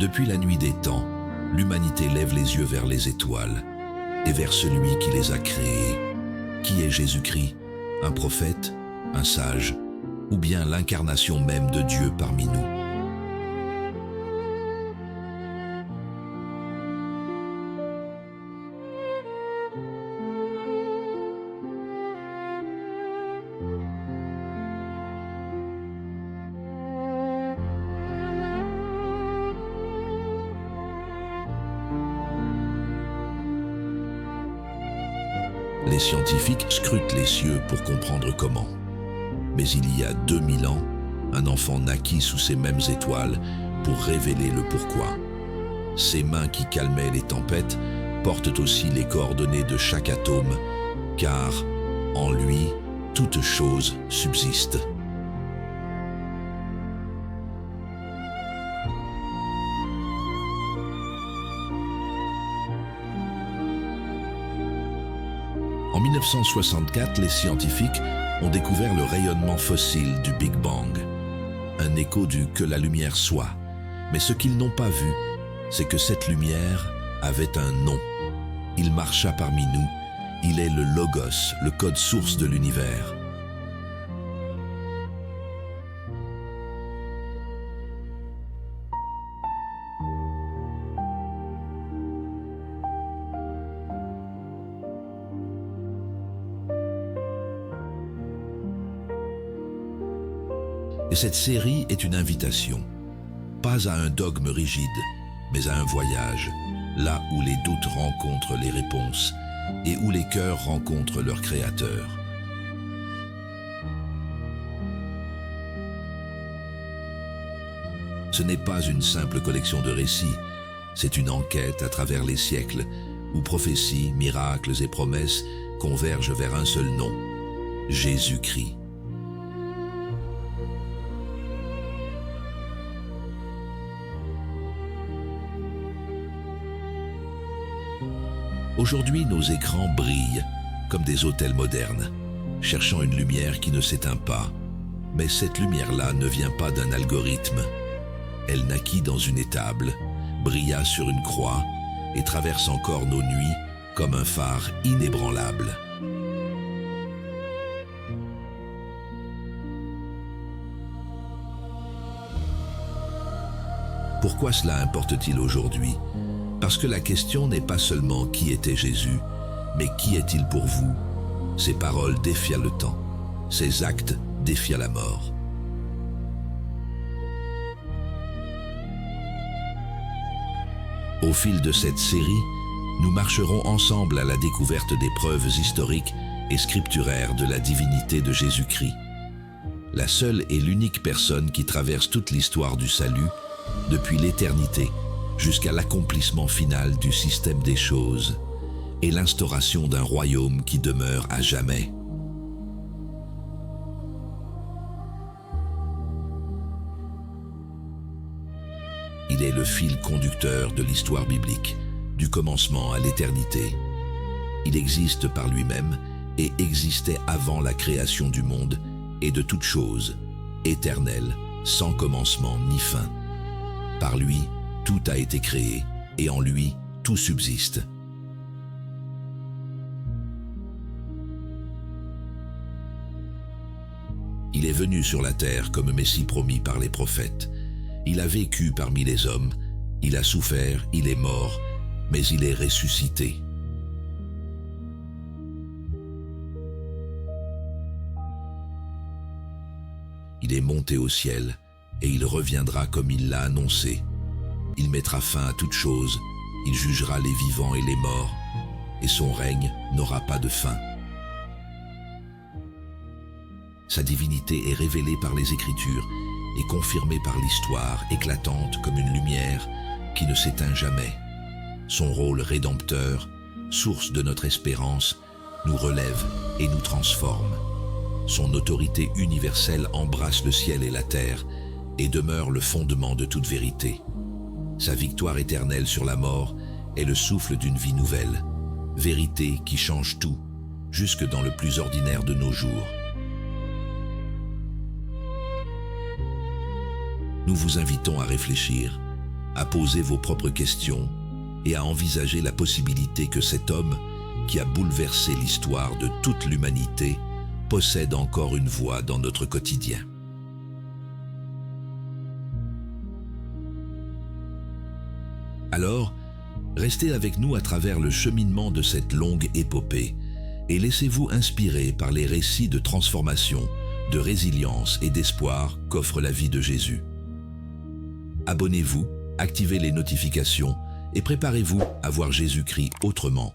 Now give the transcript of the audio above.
Depuis la nuit des temps, l'humanité lève les yeux vers les étoiles et vers celui qui les a créées. Qui est Jésus-Christ? Un prophète? Un sage? Ou bien l'incarnation même de Dieu parmi nous? Les scientifiques scrutent les cieux pour comprendre comment. Mais il y a 2000 ans, un enfant naquit sous ces mêmes étoiles pour révéler le pourquoi. Ses mains qui calmaient les tempêtes portent aussi les coordonnées de chaque atome, car en lui, toute chose subsiste. En 1964, les scientifiques ont découvert le rayonnement fossile du Big Bang, un écho du que la lumière soit. Mais ce qu'ils n'ont pas vu, c'est que cette lumière avait un nom. Il marcha parmi nous, il est le Logos, le code source de l'univers. Et cette série est une invitation, pas à un dogme rigide, mais à un voyage, là où les doutes rencontrent les réponses et où les cœurs rencontrent leur Créateur. Ce n'est pas une simple collection de récits, c'est une enquête à travers les siècles, où prophéties, miracles et promesses convergent vers un seul nom, Jésus-Christ. Aujourd'hui, nos écrans brillent comme des autels modernes, cherchant une lumière qui ne s'éteint pas. Mais cette lumière-là ne vient pas d'un algorithme. Elle naquit dans une étable, brilla sur une croix et traverse encore nos nuits comme un phare inébranlable. Pourquoi cela importe-t-il aujourd'hui? Parce que la question n'est pas seulement qui était Jésus, mais qui est-il pour vous? Ses paroles défiaient le temps, ses actes défiaient la mort. Au fil de cette série, nous marcherons ensemble à la découverte des preuves historiques et scripturaires de la divinité de Jésus-Christ. La seule et l'unique personne qui traverse toute l'histoire du salut, depuis l'éternité, jusqu'à l'accomplissement final du système des choses et l'instauration d'un royaume qui demeure à jamais. Il est le fil conducteur de l'histoire biblique, du commencement à l'éternité. Il existe par lui-même et existait avant la création du monde et de toute chose, éternel, sans commencement ni fin. Par lui, tout a été créé, et en lui, tout subsiste. Il est venu sur la terre comme Messie promis par les prophètes. Il a vécu parmi les hommes, il a souffert, il est mort, mais il est ressuscité. Il est monté au ciel, et il reviendra comme il l'a annoncé. Il mettra fin à toute chose, il jugera les vivants et les morts, et son règne n'aura pas de fin. Sa divinité est révélée par les Écritures et confirmée par l'histoire éclatante comme une lumière qui ne s'éteint jamais. Son rôle rédempteur, source de notre espérance, nous relève et nous transforme. Son autorité universelle embrasse le ciel et la terre et demeure le fondement de toute vérité. Sa victoire éternelle sur la mort est le souffle d'une vie nouvelle, vérité qui change tout, jusque dans le plus ordinaire de nos jours. Nous vous invitons à réfléchir. à poser vos propres questions et à envisager la possibilité que cet homme, qui a bouleversé l'histoire de toute l'humanité, possède encore une voix dans notre quotidien. Alors, restez avec nous à travers le cheminement de cette longue épopée et laissez-vous inspirer par les récits de transformation, de résilience et d'espoir qu'offre la vie de Jésus. Abonnez-vous, activez les notifications et préparez-vous à voir Jésus-Christ autrement